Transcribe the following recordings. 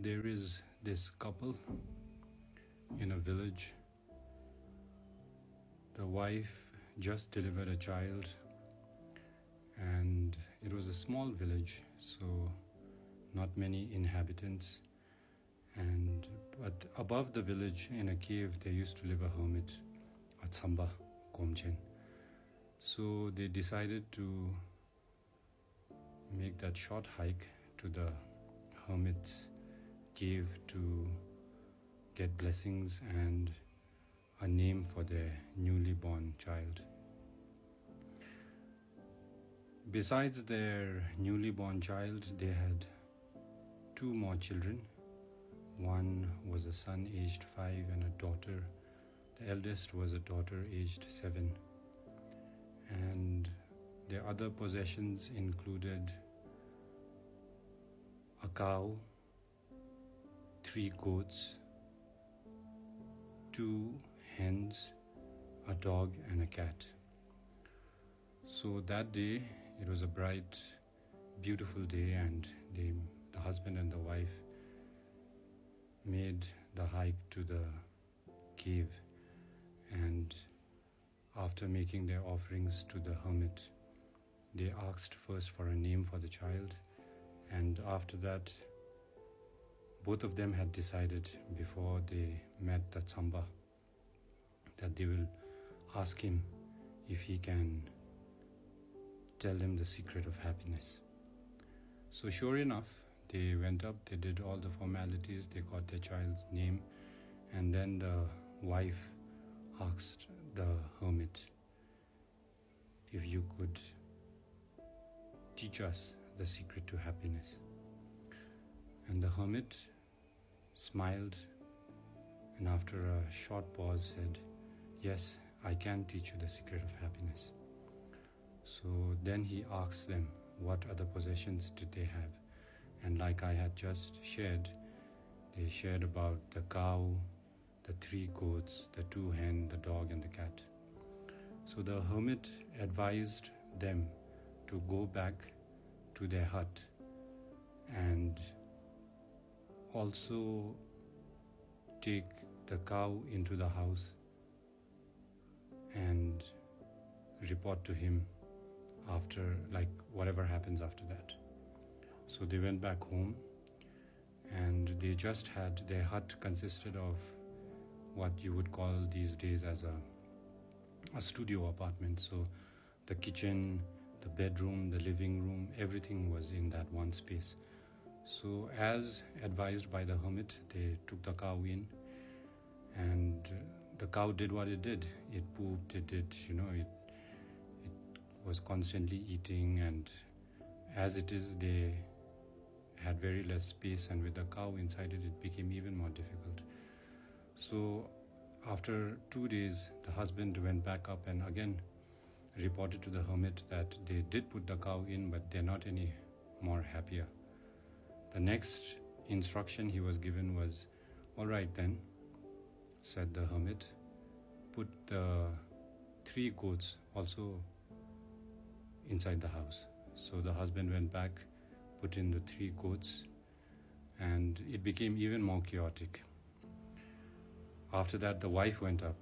There is this couple in a village. The wife just delivered a child, and it was a small village, so not many inhabitants. But above the village, in a cave, there used to live a hermit, a Tsamba Komchen. So they decided to make that short hike to the hermit's cave to get blessings and a name for their newly born child. Besides their newly born child, they had two more children. One was a son aged 5 and a daughter. The eldest was a daughter aged 7. And their other possessions included a cow, 3 goats, 2 hens, a dog and a cat. So that day, it was a bright, beautiful day, and the husband and the wife made the hike to the cave. And after making their offerings to the hermit, they asked first for a name for the child, and after that, both of them had decided before they met the Tsamba that they will ask him if he can tell them the secret of happiness. So sure enough, they went up, they did all the formalities, they got their child's name, and then the wife asked the hermit if you could teach us the secret to happiness. And the hermit smiled, and after a short pause said, "Yes, I can teach you the secret of happiness." So then he asked them what other possessions did they have. And like I had just shared, they shared about the cow, the 3 goats, the 2 hens, the dog and the cat. So the hermit advised them to go back to their hut and also take the cow into the house and report to him after, like, whatever happens after that. So they went back home, and they just had, their hut consisted of what you would call these days as a studio apartment. So the kitchen, the bedroom, the living room, everything was in that one space. So as advised by the hermit, they took the cow in, and the cow did what it did. It pooped, it did, it was constantly eating, and as it is, they had very less space, and with the cow inside it, it became even more difficult. So after 2 days, the husband went back up and again reported to the hermit that they did put the cow in, but they're not any more happier. The next instruction he was given was, "All right then," said the hermit, "put the 3 goats also inside the house." So the husband went back, put in the 3 goats, and it became even more chaotic. After that, the wife went up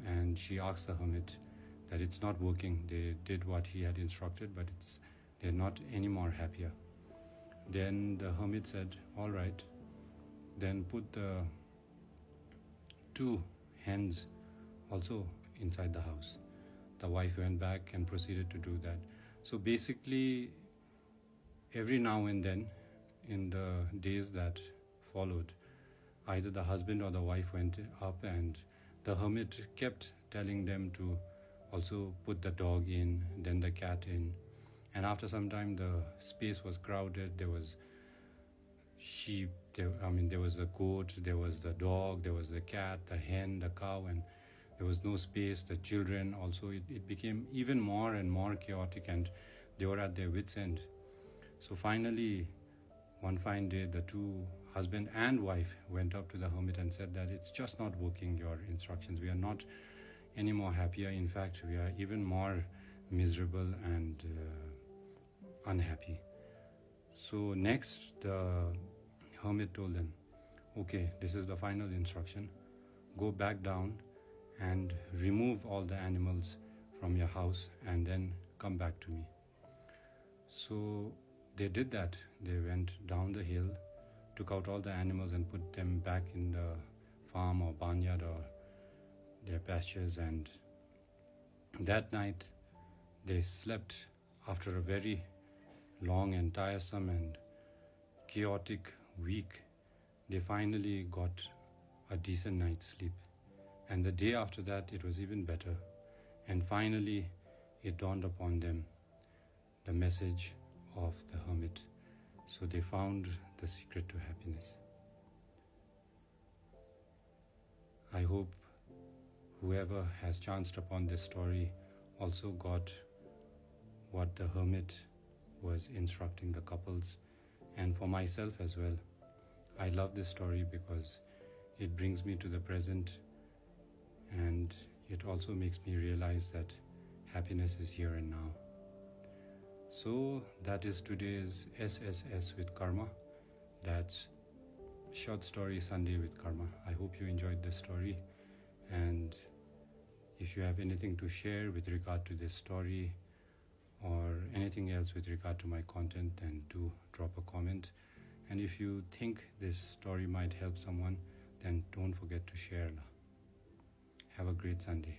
and she asked the hermit that it's not working. They did what he had instructed, but they're not any more happier. Then the hermit said, "All right, then put the 2 hens also inside the house." The wife went back and proceeded to do that. So basically, every now and then, in the days that followed, either the husband or the wife went up, and the hermit kept telling them to also put the dog in, then the cat in. And after some time, the space was crowded. There was sheep, there was a goat, there was the dog, there was the cat, the hen, the cow, and there was no space. The children also, it became even more and more chaotic, and they were at their wits' end. So finally, one fine day, the 2, husband and wife, went up to the hermit and said that it's just not working, your instructions. We are not any more happier. In fact, we are even more miserable and unhappy. So next, the hermit told them, okay, this is the final instruction. Go back down and remove all the animals from your house and then come back to me. So they did that. They went down the hill, took out all the animals and put them back in the farm or barnyard or their pastures, and that night they slept. After a very long and tiresome and chaotic week, they finally got a decent night's sleep. And the day after that, it was even better. And finally, it dawned upon them the message of the hermit. So they found the secret to happiness. I hope whoever has chanced upon this story also got what the hermit was instructing the couples, and for myself as well. I love this story because it brings me to the present, and it also makes me realize that happiness is here and now. So that is today's SSS with Karma. That's Short Story Sunday with Karma. I hope you enjoyed this story, and if you have anything to share with regard to this story or anything else with regard to my content, then do drop a comment. And if you think this story might help someone, then don't forget to share. Have a great Sunday.